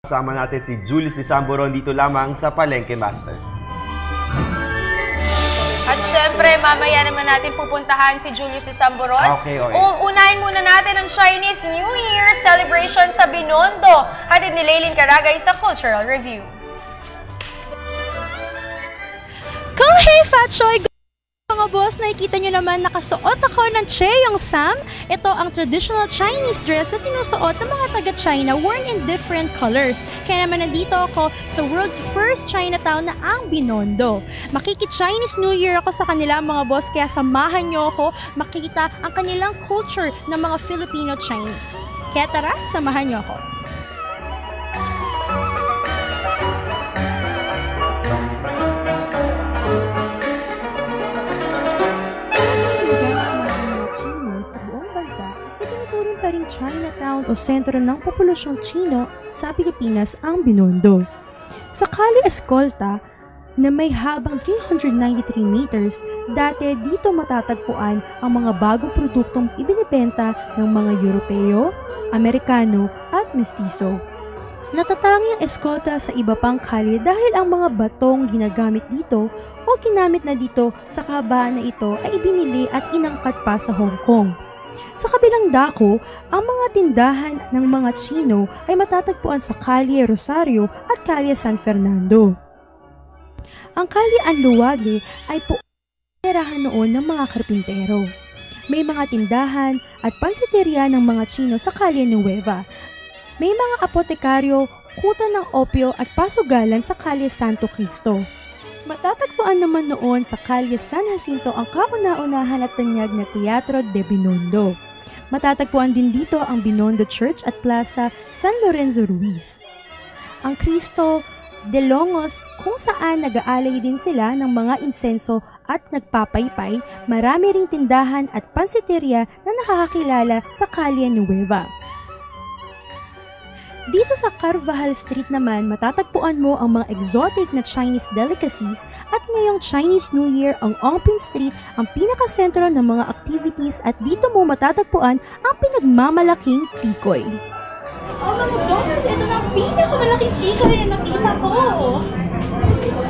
Kasama natin si Julius Isamboron dito lamang sa Palengke Master. At syempre, mamaya naman natin pupuntahan si Julius Isamboron. Okay. Unahin muna natin ang Chinese New Year celebration sa Binondo. Hatid ni Leilin Caragay sa Cultural Review. Kung hey Fat Choy! Mga boss, nakikita nyo naman nakasuot ako ng Cheong Sam. Ito ang traditional Chinese dress na sinusuot ng mga taga-China worn in different colors. Kaya naman nandito ako sa world's first Chinatown na ang Binondo. Makiki-Chinese New Year ako sa kanila mga boss, kaya samahan nyo ako makikita ang kanilang culture ng mga Filipino-Chinese. Kaya tara, samahan nyo ako. Itinuturing pa rin Chinatown o sentro ng populasyong Chino sa Pilipinas ang Binondo. Sa Calle Escolta na may habang 393 meters, dati dito matatagpuan ang mga bagong produktong ibinibenta ng mga Europeo, Amerikano at Mestizo. Natatangi ang eskolta sa iba pang kalye dahil ang mga batong ginagamit dito o ginamit na dito sa kahabaan na ito ay ibinili at inangkat pa sa Hong Kong. Sa kabilang dako, ang mga tindahan ng mga Chino ay matatagpuan sa Calle Rosario at Calle San Fernando. Ang Calle Anluwage ay puutirahan noon ng mga karpintero. May mga tindahan at pansiteria ng mga Chino sa Calle Nueva. May mga apotekaryo, kuta ng opio at pasugalan sa Calle Santo Cristo. Matatagpuan naman noon sa Calle San Jacinto ang kauna-unahan at tanyag na Teatro de Binondo. Matatagpuan din dito ang Binondo Church at Plaza San Lorenzo Ruiz. Ang Cristo de Longos kung saan nag-aalay din sila ng mga insenso at nagpapaypay, marami ring tindahan at pansiteria na nakakakilala sa Calle Nueva. Dito sa Carvajal Street naman, matatagpuan mo ang mga exotic na Chinese delicacies at ngayong Chinese New Year ang Ongpin Street ang pinakasentro ng mga activities at dito mo matatagpuan ang pinagmamalaking tikoy. Oh mga boss, ito na ang pinakamalaking tikoy na nakita ko!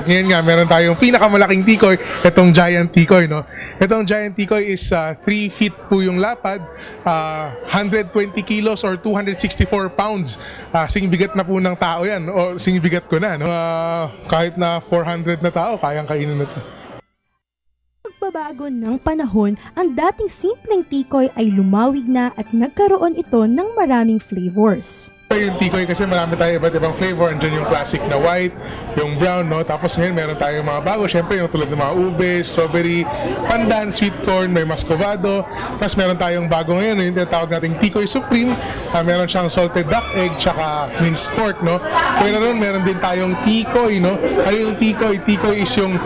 Ngayon nga, meron tayong pinakamalaking tikoy, itong giant tikoy, no? Itong giant tikoy is 3 feet po yung lapad, 120 kilos or 264 pounds. Singbigat na po ng tao yan, o singbigat ko na, no? Kahit na 400 na tao, kayang kainin na ito. Pagbabago ng panahon, ang dating simpleng tikoy ay lumawig na at nagkaroon ito ng maraming flavors. Yung tikoy kasi marami tayo iba't ibang flavor. Andiyan yung classic na white, yung brown, no? Tapos ngayon meron tayong mga bago. Siyempre yung tulad ng mga ube, strawberry, pandan, sweet corn, may muscovado. Tapos meron tayong bago ngayon, yung tinatawag nating tikoy supreme. Meron siyang salted duck egg, tsaka minced pork, no? Pero ron, meron din tayong tikoy, no? Ano yung tikoy? Tikoy is yung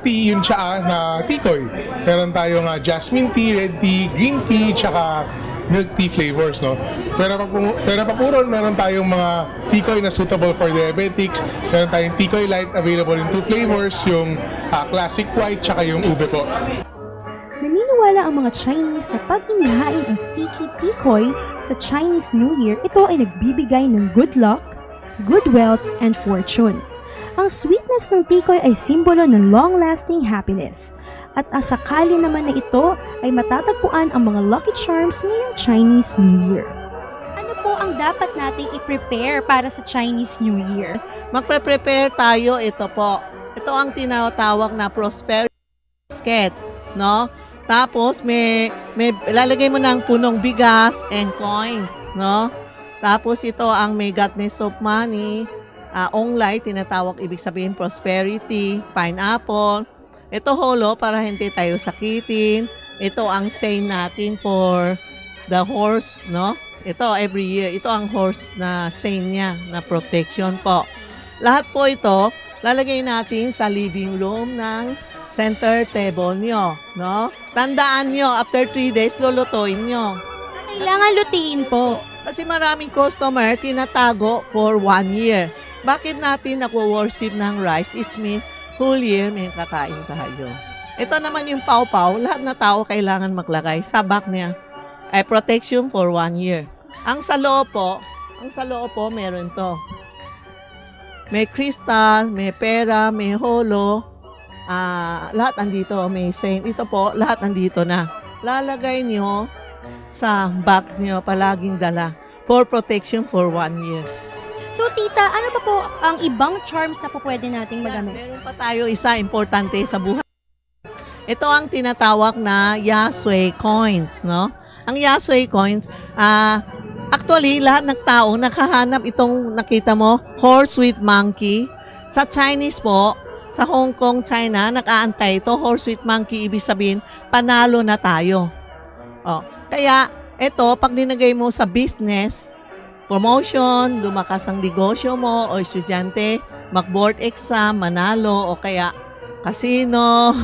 tea, yung tsaa na tikoy. Meron tayong jasmine tea, red tea, green tea, tsaka milk tea flavors, no? Pero pa po ron, meron tayong mga tikoy na suitable for diabetics. Meron tayong tikoy light available in 2 flavors, yung classic white tsaka yung ube po. Naniniwala ang mga Chinese na pag inihain ang sticky tikoy sa Chinese New Year, ito ay nagbibigay ng good luck, good wealth, and fortune. Ang sweetness ng tikoy ay simbolo ng long-lasting happiness. At ang sakali naman na ito ay matatagpuan ang mga lucky charms ngayong Chinese New Year. Ano po ang dapat nating i-prepare para sa Chinese New Year? Magpe-prepare tayo, ito po. Ito ang tinatawag na prosperity basket, no? Tapos may lalagay mo ng punong bigas and coins, no? Tapos ito ang may godness of money, onglay, tinatawag ibig sabihin prosperity, pineapple. Ito holo para hindi tayo sakitin. Ito ang say natin for the horse, no? Ito every year, ito ang horse na say niya na protection po. Lahat po ito lalagay natin sa living room ng center table nyo, no? Tandaan nyo, after 3 days lulutuin nyo. Kailangan lutiin po. Kasi maraming customer tinatago for 1 year. Bakit natin nagwo-worship ng rice? It means whole year may kakain tayo. Ito naman yung pau-pau, lahat na tao kailangan maglagay sa back niya. Ay protection for 1 year. Ang sa loob po meron to. may crystal, may pera, may holo, lahat andito, may saint. Ito po, lahat andito na. Lalagay nyo sa box nyo, palaging dala, for protection for 1 year. So tita, ano pa po ang ibang charms na po pwede nating magamit? Meron pa tayo isa importante sa buhay. Ito ang tinatawag na Yasui coins, no? Ang Yasui coins, actually, lahat ng tao nakahanap itong nakita mo, horse with monkey. Sa Chinese po, sa Hong Kong, China, nakaantay ito, horse with monkey, ibig sabihin, panalo na tayo. Kaya, ito, pag dinagay mo sa business, promotion, lumakas ang negosyo mo, o estudyante, mag-board exam, manalo, o kaya casino,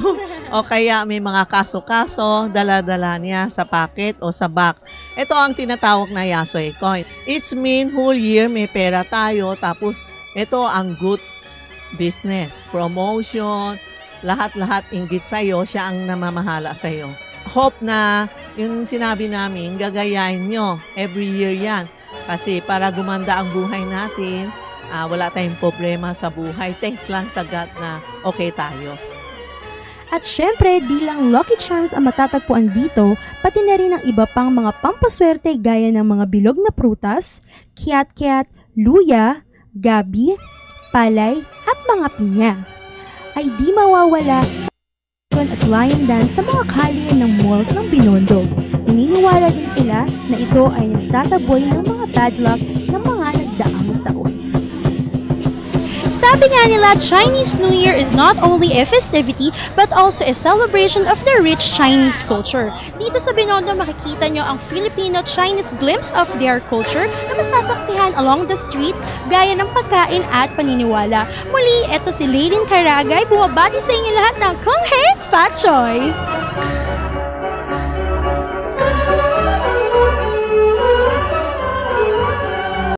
o kaya may mga kaso-kaso, dala-dala niya sa packet o sa bag. Ito ang tinatawag na Yasui coin. It's mean whole year may pera tayo, tapos ito ang good business, promotion, lahat-lahat inggit sa'yo, siya ang namamahala sa'yo. Hope na yung sinabi namin, gagayahin nyo. Every year yan. Kasi para gumanda ang buhay natin, wala tayong problema sa buhay. Thanks lang sa God na okay tayo. At syempre, di lang Lucky Charms ang matatagpuan dito, pati na rin ang iba pang mga pampaswerte gaya ng mga bilog na prutas, kiat-kiat, luya, gabi, palay, at mga pinya. Ay di mawawala sa at lion dance sa mga kalye ng malls ng Binondo. Naniniwala din sila na ito ay nagtataboy ng mga bad luck ng mga nagdaang taon. Sabi nga nila, Chinese New Year is not only a festivity but also a celebration of the rich Chinese culture. Dito sa Binondo makikita nyo ang Filipino-Chinese glimpse of their culture na masasaksihan along the streets gaya ng pagkain at paniniwala. Muli, eto si Leilin Caragay, bumabati sa inyo lahat ng Kung Hei Fat Choy!